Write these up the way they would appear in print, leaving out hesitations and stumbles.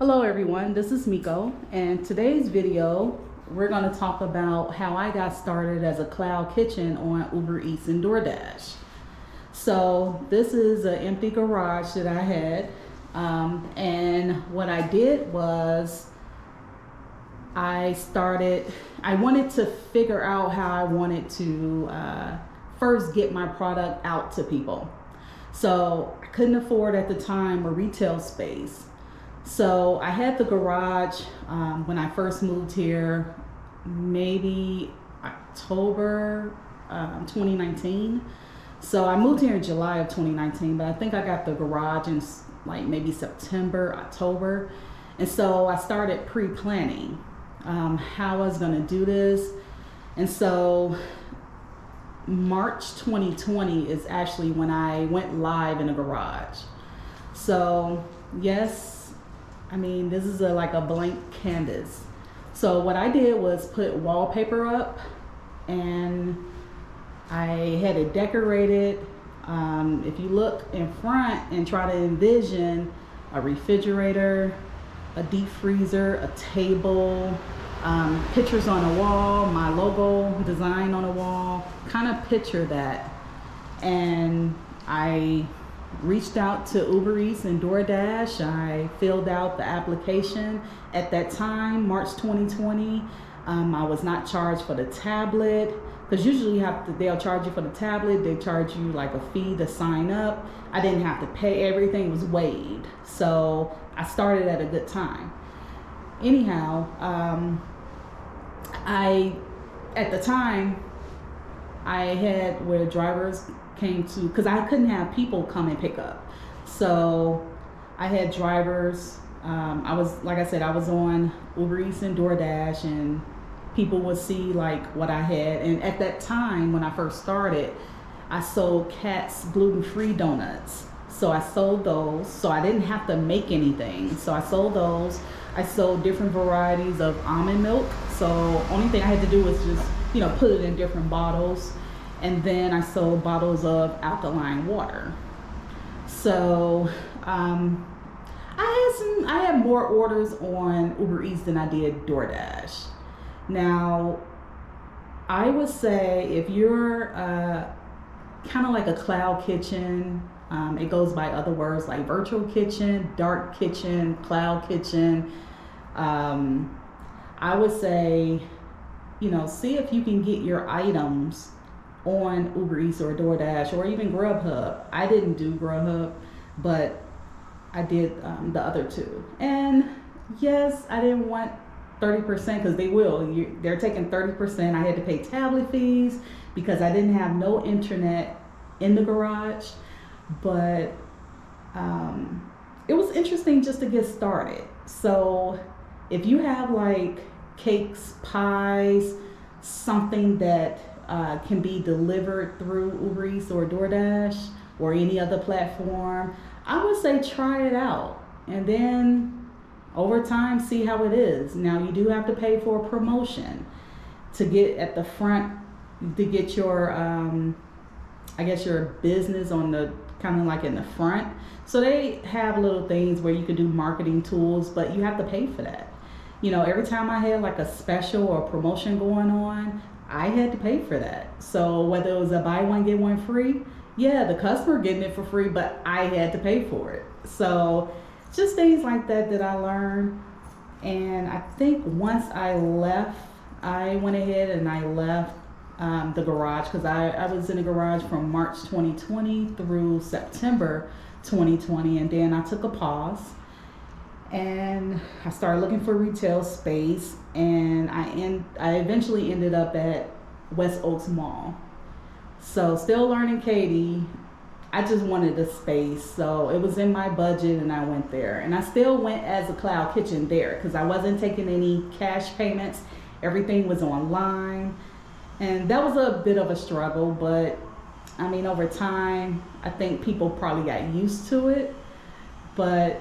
Hello everyone, this is Miko, and today's video we're going to talk about how I got started as a cloud kitchen on Uber Eats and DoorDash. So this is an empty garage that I had, and what I did was I wanted to figure out how I wanted to first get my product out to people. So I couldn't afford at the time a retail space. So I had the garage when I first moved here, maybe October 2019. So I moved here in July of 2019, but I think I got the garage in like maybe September, October. And so I started pre-planning how I was going to do this. And so March 2020 is actually when I went live in a garage. So yes, I mean, this is like a blank canvas. So what I did was put wallpaper up, and I had it decorated. If you look in front and try to envision a refrigerator, a deep freezer, a table, pictures on a wall, my logo design on a wall, kind of picture that. And I reached out to Uber Eats and DoorDash. I filled out the application. At that time, March 2020, I was not charged for the tablet, because usually they'll charge you for the tablet. They charge you like a fee to sign up. I didn't have to pay. Everything was waived. So I started at a good time. Anyhow, at the time, I had where drivers came to, because I couldn't have people come and pick up. So I had drivers. I was, like I said, I was on Uber Eats and DoorDash, and people would see like what I had. And at that time, when I first started, I sold Katz gluten-free donuts. So I sold those. So I didn't have to make anything. So I sold those. I sold different varieties of almond milk. So only thing I had to do was just, put it in different bottles. And then I sold bottles of alkaline water. So I had more orders on Uber Eats than I did DoorDash. Now, I would say if you're kind of like a cloud kitchen, it goes by other words like virtual kitchen, dark kitchen, cloud kitchen. I would say, see if you can get your items on Uber Eats or DoorDash or even Grubhub. I didn't do Grubhub, but I did the other two. And yes, I didn't want 30% because they're taking 30%. I had to pay tablet fees because I didn't have no internet in the garage. But it was interesting just to get started. So if you have like cakes, pies, something that can be delivered through Uber Eats or DoorDash or any other platform, I would say try it out, and then over time see how it is. Now you do have to pay for a promotion to get at the front, to get your your business on the kind of like in the front. So they have little things where you could do marketing tools, but you have to pay for that. Every time I had like a special or promotion going on, I had to pay for that. So whether it was a buy one get one free, yeah, the customer getting it for free, but I had to pay for it. So just things like that I learned. And I think once I left, I went ahead and I left the garage, because I was in the garage from March 2020 through September 2020, and then I took a pause and I started looking for retail space, and I eventually ended up at West Oaks Mall. So still learning Katie, I just wanted a space, so it was in my budget and I went there. And I still went as a cloud kitchen there because I wasn't taking any cash payments. Everything was online, and that was a bit of a struggle, but I mean, over time, I think people probably got used to it. But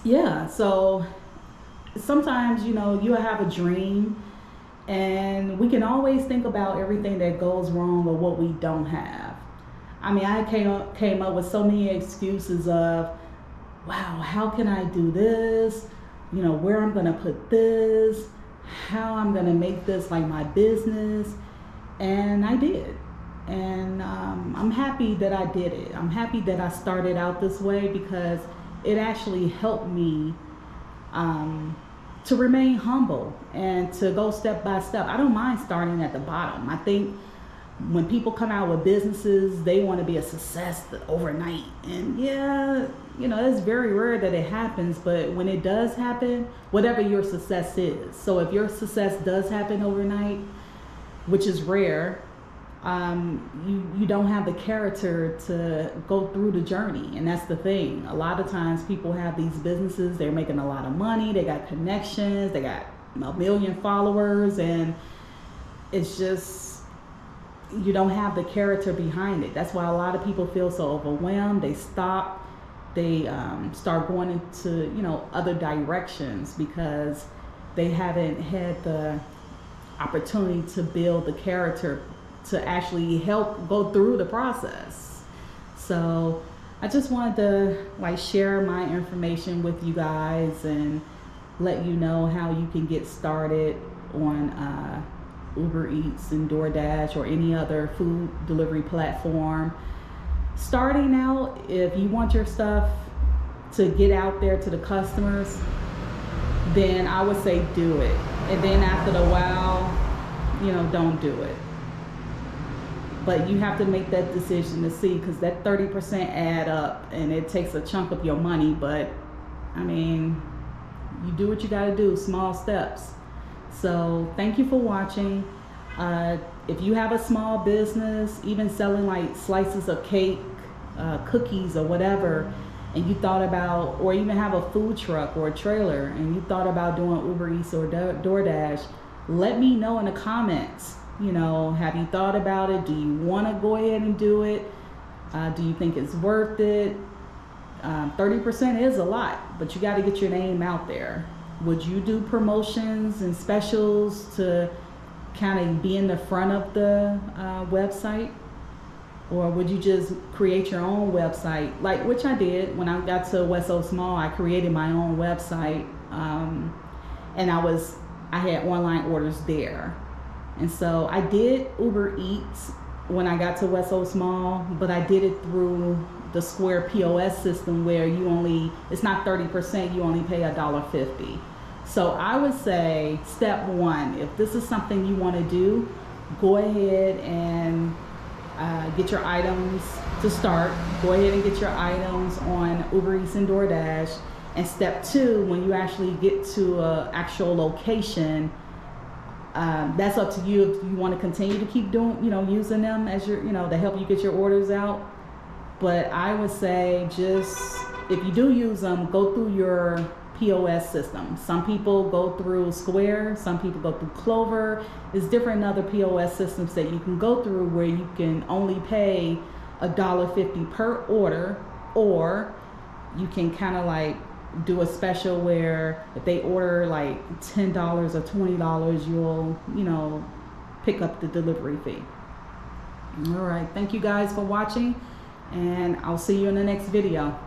yeah, so sometimes, you have a dream, and we can always think about everything that goes wrong or what we don't have. I mean, I came up with so many excuses of, wow, how can I do this? Where I'm gonna put this, how I'm gonna make this like my business. And I did. And I'm happy that I did it. I'm happy that I started out this way, because it actually helped me to remain humble and to go step by step. I don't mind starting at the bottom. I think when people come out with businesses, they want to be a success overnight. And yeah, it's very rare that it happens, but when it does happen, whatever your success is. So if your success does happen overnight, which is rare, you don't have the character to go through the journey. And that's the thing. A lot of times people have these businesses, they're making a lot of money, they got connections, they got 1 million followers, and it's just, you don't have the character behind it. That's why a lot of people feel so overwhelmed. They stop, they start going into other directions, because they haven't had the opportunity to build the character to actually help go through the process. So I just wanted to share my information with you guys and let you know how you can get started on Uber Eats and DoorDash or any other food delivery platform. Starting out, if you want your stuff to get out there to the customers, then I would say do it. And then after a while, don't do it. But you have to make that decision to see, because that 30% add up and it takes a chunk of your money. But you do what you got to do, small steps. So thank you for watching. If you have a small business, even selling like slices of cake, cookies or whatever, and you thought about, or even have a food truck or a trailer, and you thought about doing Uber Eats or DoorDash, let me know in the comments. Have you thought about it? Do you want to go ahead and do it? Do you think it's worth it? 30% is a lot, but you got to get your name out there. Would you do promotions and specials to kind of be in the front of the website? Or would you just create your own website, which I did when I got to West Oaks Mall? I created my own website, and I had online orders there. And so I did Uber Eats when I got to West Oaks Mall, but I did it through the Square POS system, where it's not 30%, you only pay $1.50. So I would say step one, if this is something you want to do, go ahead and get your items to start. Go ahead and get your items on Uber Eats and DoorDash. And step two, when you actually get to an actual location, that's up to you if you want to continue to keep doing, using them as your, to help you get your orders out. But I would say just, if you do use them, go through your POS system. Some people go through Square, some people go through Clover. There's different other POS systems that you can go through where you can only pay $1.50 per order, or you can kind of do a special where if they order $10 or $20, you'll pick up the delivery fee. All right, thank you guys for watching, and I'll see you in the next video.